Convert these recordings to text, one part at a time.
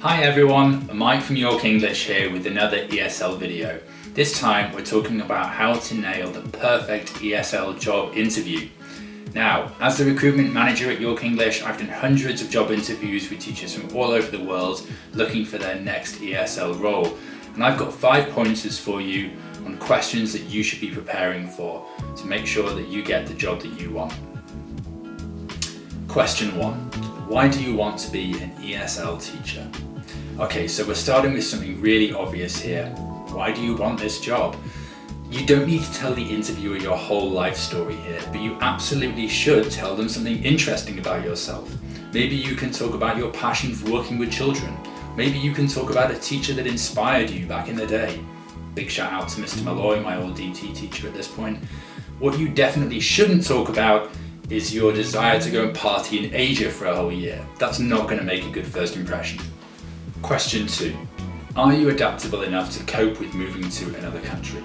Hi everyone, Mike from York English here with another ESL video. This time we're talking about how to nail the perfect ESL job interview. Now, as the recruitment manager at York English, I've done hundreds of job interviews with teachers from all over the world looking for their next ESL role. And I've got 5 pointers for you on questions that you should be preparing for to make sure that you get the job that you want. Question 1. Why do you want to be an ESL teacher? Okay, so we're starting with something really obvious here. Why do you want this job? You don't need to tell the interviewer your whole life story here, but you absolutely should tell them something interesting about yourself. Maybe you can talk about your passion for working with children. Maybe you can talk about a teacher that inspired you back in the day. Big shout out to Mr. Malloy, my old DT teacher at this point. What you definitely shouldn't talk about is your desire to go and party in Asia for a whole year. That's not going to make a good first impression. Question 2. Are you adaptable enough to cope with moving to another country?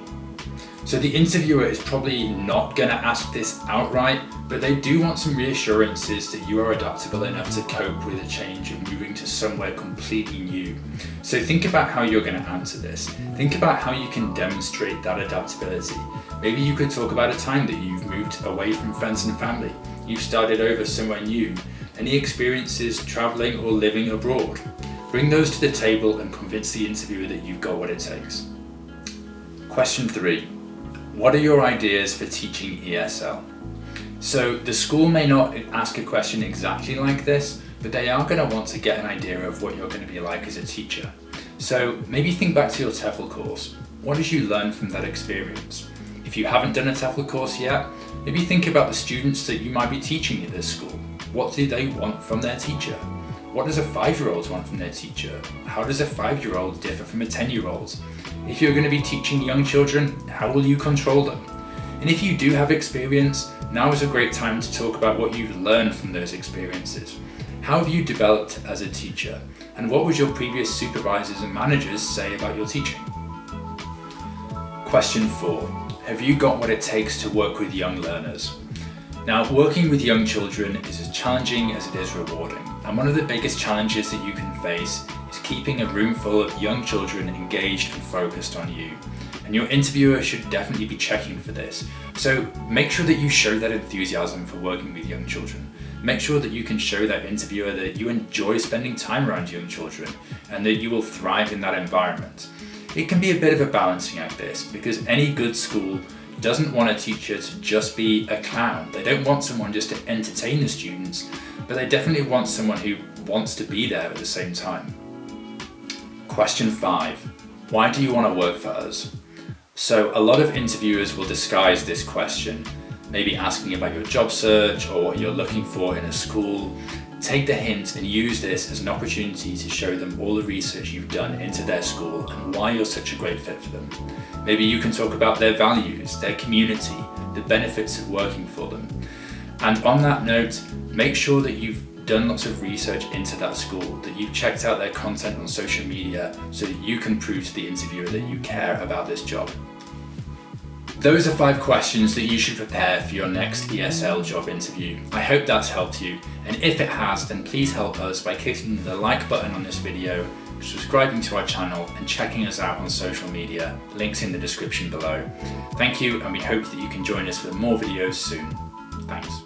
So the interviewer is probably not going to ask this outright, but they do want some reassurances that you are adaptable enough to cope with a change of moving to somewhere completely new. So think about how you're going to answer this. Think about how you can demonstrate that adaptability. Maybe you could talk about a time that you've moved away from friends and family. You've started over somewhere new. Any experiences traveling or living abroad? Bring those to the table and convince the interviewer that you've got what it takes. Question 3. What are your ideas for teaching ESL? So the school may not ask a question exactly like this, but they are going to want to get an idea of what you're going to be like as a teacher. So maybe think back to your TEFL course. What did you learn from that experience? If you haven't done a TEFL course yet, maybe think about the students that you might be teaching at this school. What do they want from their teacher? What does a 5-year-old want from their teacher? How does a 5-year-old differ from a 10-year-old? If you're going to be teaching young children, how will you control them? And if you do have experience, now is a great time to talk about what you've learned from those experiences. How have you developed as a teacher? And what would your previous supervisors and managers say about your teaching? Question 4. Have you got what it takes to work with young learners? Now, working with young children is as challenging as it is rewarding. And one of the biggest challenges that you can face is keeping a room full of young children engaged and focused on you. And your interviewer should definitely be checking for this. So make sure that you show that enthusiasm for working with young children. Make sure that you can show that interviewer that you enjoy spending time around young children and that you will thrive in that environment. It can be a bit of a balancing act this, because any good school doesn't want a teacher to just be a clown. They don't want someone just to entertain the students, but they definitely want someone who wants to be there at the same time. Question 5. Why do you want to work for us? So a lot of interviewers will disguise this question, maybe asking about your job search or what you're looking for in a school. Take the hint and use this as an opportunity to show them all the research you've done into their school and why you're such a great fit for them. Maybe you can talk about their values, their community, the benefits of working for them. And on that note, make sure that you've done lots of research into that school, that you've checked out their content on social media so that you can prove to the interviewer that you care about this job. Those are 5 questions that you should prepare for your next ESL job interview. I hope that's helped you, and if it has, then please help us by clicking the like button on this video, subscribing to our channel, and checking us out on social media. Links in the description below. Thank you, and we hope that you can join us for more videos soon. Thanks.